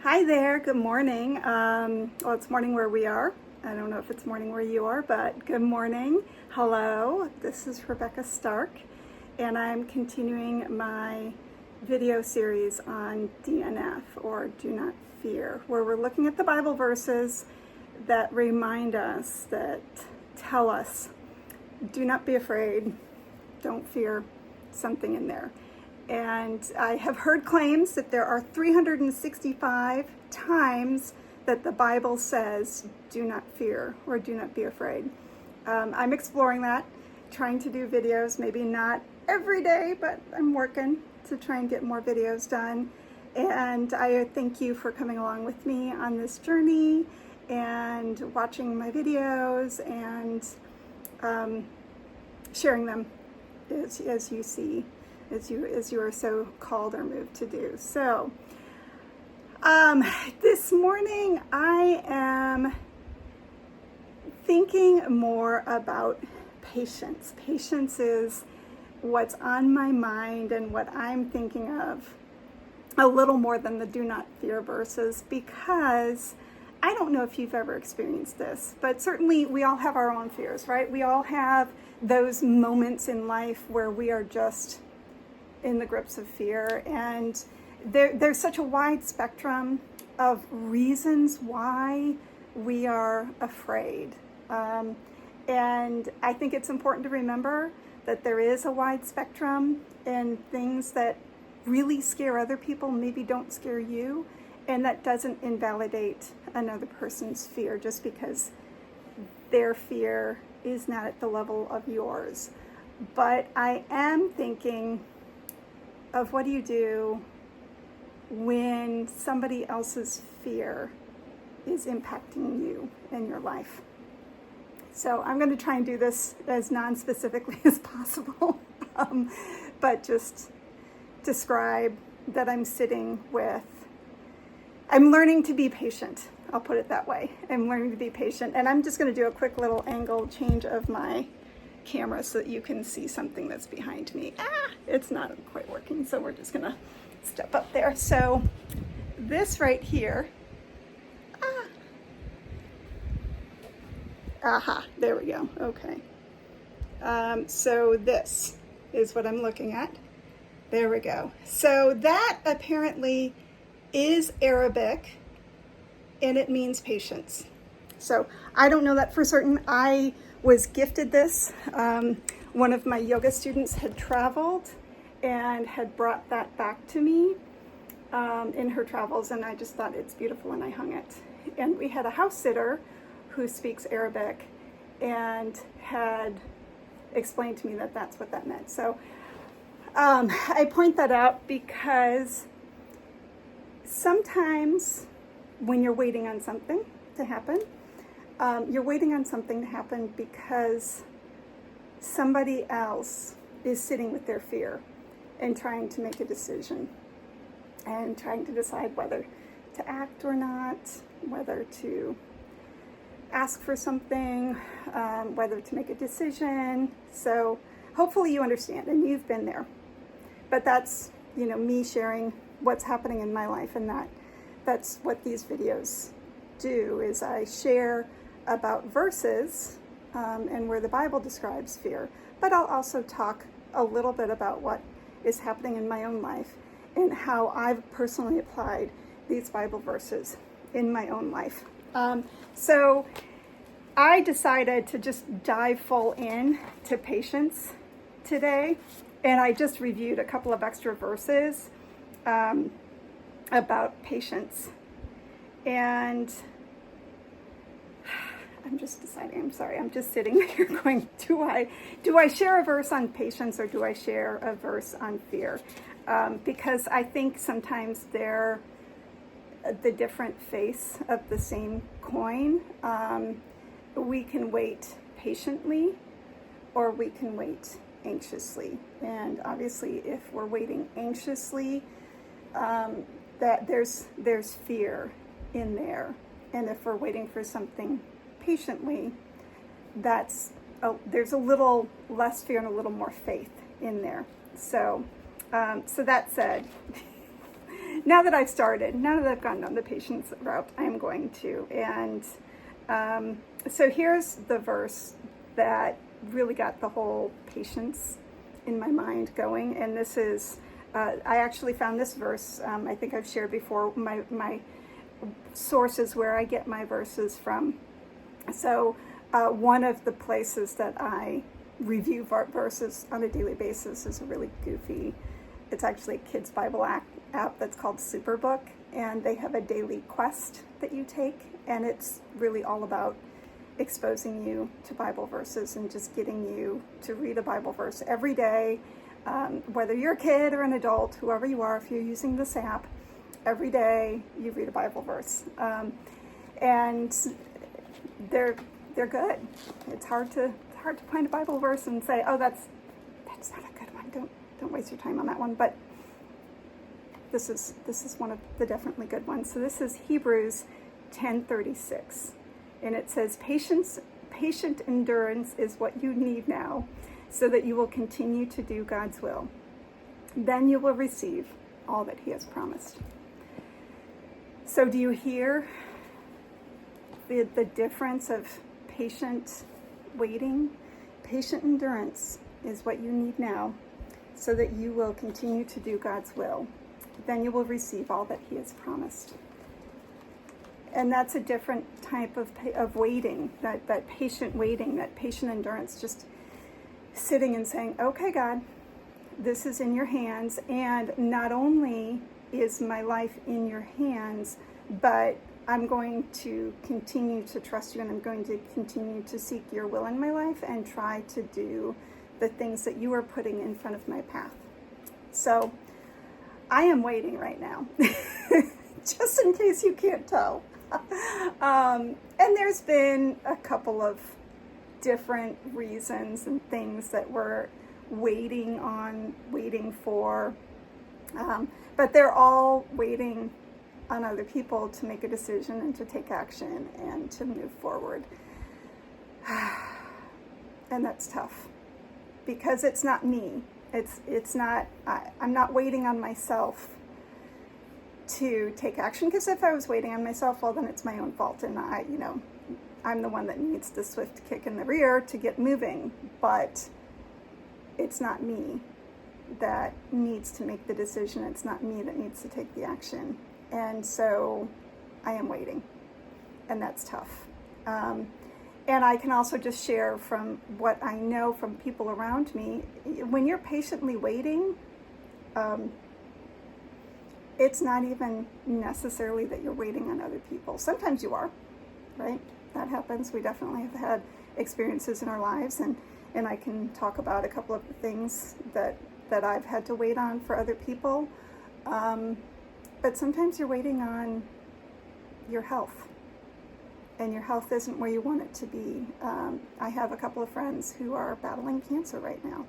Hi there, good morning. Well, it's morning where we are. I don't know if it's morning where you are, but good morning. Hello, this is Rebecca Stark, and I'm continuing my video series on DNF, or Do Not Fear, where we're looking at the Bible verses that remind us, that tell us, do not be afraid, don't fear, something in there. And I have heard claims that there are 365 times that the Bible says, do not fear or do not be afraid. I'm exploring that, trying to do videos, maybe not every day, but I'm working to try and get more videos done. And I thank you for coming along with me on this journey and watching my videos and sharing them as you see. As you are so called or moved to do. So, this morning I am thinking more about patience. Patience is what's on my mind and what I'm thinking of a little more than the do not fear verses, because I don't know if you've ever experienced this, but certainly we all have our own fears, right? We all have those moments in life where we are just in the grips of fear, and there's such a wide spectrum of reasons why we are afraid. And I think it's important to remember that there is a wide spectrum, and things that really scare other people maybe don't scare you, and that doesn't invalidate another person's fear just because their fear is not at the level of yours. But I am thinking of, what do you do when somebody else's fear is impacting you in your life? So I'm going to try and do this as non-specifically as possible, but just describe that I'm learning to be patient. I'll put it that way. I'm learning to be patient, and I'm just going to do a quick little angle change of my camera so that you can see something that's behind me. It's not quite working, so we're just gonna step up there. So this right here, there we go. Okay. So this is what I'm looking at. There we go. So that apparently is Arabic, and it means patience. So I don't know that for certain. I was gifted this. One of my yoga students had traveled and had brought that back to me in her travels, and I just thought it's beautiful, and I hung it. And we had a house sitter who speaks Arabic and had explained to me that that's what that meant. So I point that out because sometimes when you're waiting on something to happen, you're waiting on something to happen because somebody else is sitting with their fear and trying to make a decision and trying to decide whether to act or not, whether to ask for something, whether to make a decision. So hopefully you understand, and you've been there. But that's, me sharing what's happening in my life, and that's what these videos do, is I share about verses and where the Bible describes fear, but I'll also talk a little bit about what is happening in my own life and how I've personally applied these Bible verses in my own life. So I decided to just dive full in to patience today, and I just reviewed a couple of extra verses about patience. And I'm just deciding, I'm sorry, I'm just sitting here going, do I share a verse on patience, or do I share a verse on fear? Because I think sometimes they're the different face of the same coin. We can wait patiently, or we can wait anxiously. And obviously, if we're waiting anxiously, that there's fear in there. And if we're waiting for something patiently, there's a little less fear and a little more faith in there. So that said, now that I've started, now that I've gone down the patience route, I am going to. And so here's the verse that really got the whole patience in my mind going. And this is, I actually found this verse, I think I've shared before, my sources where I get my verses from. So one of the places that I review verses on a daily basis is a really goofy, it's actually a kids Bible app that's called Superbook, and they have a daily quest that you take, and it's really all about exposing you to Bible verses and just getting you to read a Bible verse every day, whether you're a kid or an adult, whoever you are, if you're using this app, every day you read a Bible verse. And they're good. It's hard to find a Bible verse and say, oh, that's not a good one. Don't waste your time on that one. But this is one of the definitely good ones. So this is Hebrews 10:36, and it says, patient endurance is what you need now, so that you will continue to do God's will. Then you will receive all that He has promised. So do you hear the difference of patient waiting? Patient endurance is what you need now, so that you will continue to do God's will. Then you will receive all that He has promised. And that's a different type of waiting, that patient waiting, that patient endurance, just sitting and saying, okay, God, this is in your hands. And not only is my life in your hands, but I'm going to continue to trust you, and I'm going to continue to seek your will in my life and try to do the things that you are putting in front of my path. So I am waiting right now, just in case you can't tell. And there's been a couple of different reasons and things that we're waiting for, but they're all waiting on other people to make a decision and to take action and to move forward. And that's tough, because it's not me. It's not, I'm not waiting on myself to take action, because if I was waiting on myself, well, then it's my own fault, and I'm the one that needs the swift kick in the rear to get moving. But it's not me that needs to make the decision. It's not me that needs to take the action. And so I am waiting, and that's tough. And I can also just share from what I know from people around me. When you're patiently waiting, it's not even necessarily that you're waiting on other people. Sometimes you are, right? That happens. We definitely have had experiences in our lives, and I can talk about a couple of the things that I've had to wait on for other people. But sometimes you're waiting on your health, and your health isn't where you want it to be. I have a couple of friends who are battling cancer right now.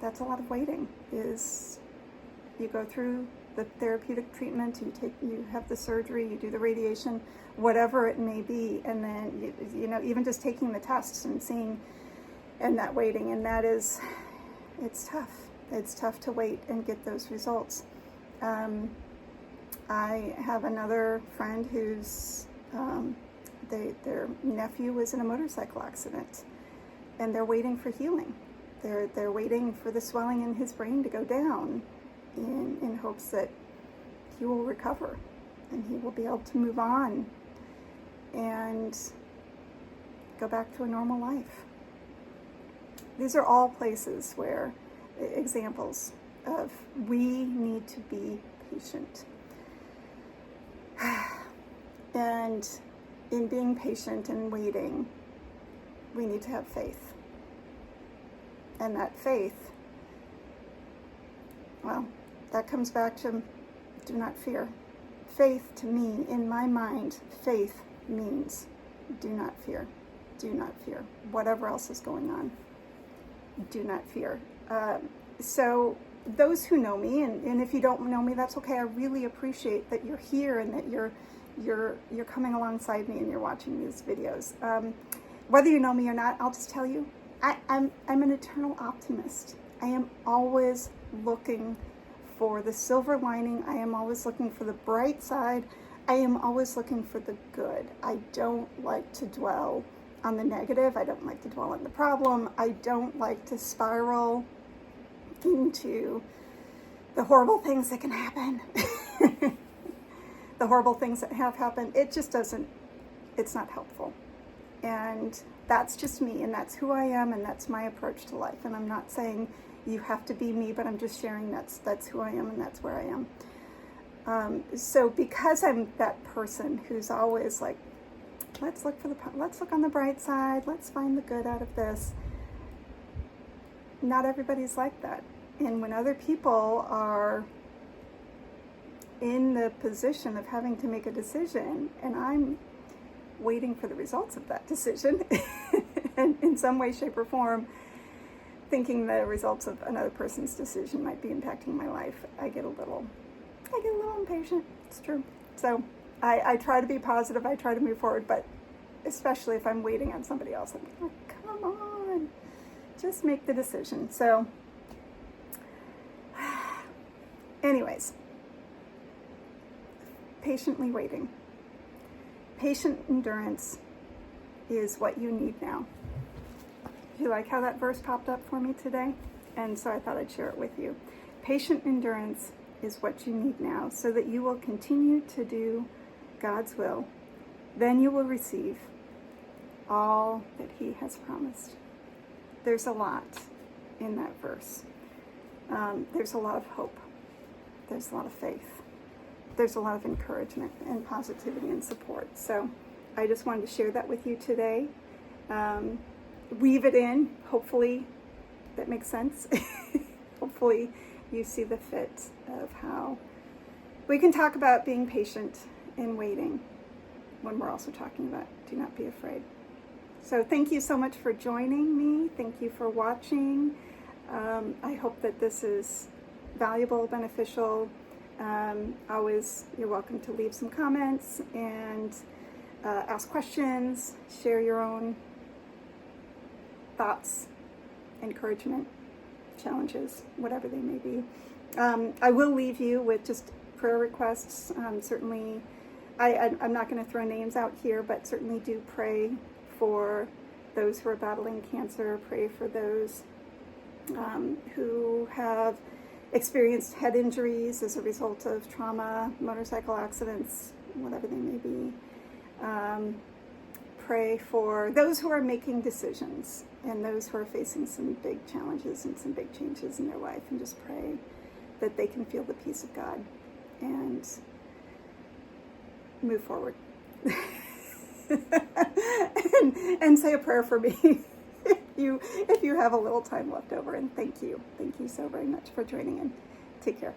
That's a lot of waiting. Is you go through the therapeutic treatment, you have the surgery, you do the radiation, whatever it may be, and then even just taking the tests and seeing, and that waiting, and it's tough. It's tough to wait and get those results. I have another friend who's their nephew was in a motorcycle accident, and they're waiting for healing. They're waiting for the swelling in his brain to go down, in hopes that he will recover and he will be able to move on and go back to a normal life. These are all places where examples of we need to be patient. And in being patient and waiting, we need to have faith. And that faith, well, that comes back to do not fear. Faith, to me, in my mind, faith means do not fear. Do not fear. Whatever else is going on, do not fear. So those who know me, and if you don't know me, that's okay. I really appreciate that you're here and that you're coming alongside me and you're watching these videos. Whether you know me or not, I'll just tell you, I'm an eternal optimist. I am always looking for the silver lining. I am always looking for the bright side. I am always looking for the good. I don't like to dwell on the negative. I don't like to dwell on the problem. I don't like to spiral into the horrible things that can happen. The horrible things that have happened. It just doesn't, it's not helpful. And that's just me, and that's who I am, and that's my approach to life. And I'm not saying you have to be me, but I'm just sharing that's who I am, and that's where I am. So because I'm that person who's always like, let's look on the bright side, let's find the good out of this. Not everybody's like that. And when other people are in the position of having to make a decision, and I'm waiting for the results of that decision and in some way, shape, or form, thinking the results of another person's decision might be impacting my life, I get a little impatient. It's true. So I try to be positive. I try to move forward, but especially if I'm waiting on somebody else, I'm like, come on, just make the decision. So anyways, patiently waiting. Patient endurance is what you need now. Do you like how that verse popped up for me today? And so I thought I'd share it with you. Patient endurance is what you need now so that you will continue to do God's will. Then you will receive all that He has promised. There's a lot in that verse. There's a lot of hope. There's a lot of faith. There's a lot of encouragement and positivity and support. So I just wanted to share that with you today. Weave it in. Hopefully that makes sense. Hopefully you see the fit of how we can talk about being patient and waiting when we're also talking about do not be afraid. So thank you so much for joining me. Thank you for watching. I hope that this is valuable, beneficial. Always, you're welcome to leave some comments and ask questions, share your own thoughts, encouragement, challenges, whatever they may be. I will leave you with just prayer requests. Certainly, I'm not going to throw names out here, but certainly do pray for those who are battling cancer. Pray for those who have experienced head injuries as a result of trauma, motorcycle accidents, whatever they may be. Pray for those who are making decisions and those who are facing some big challenges and some big changes in their life, and just pray that they can feel the peace of God and move forward. and say a prayer for me if you have a little time left over. And thank you so very much for joining in. Take care.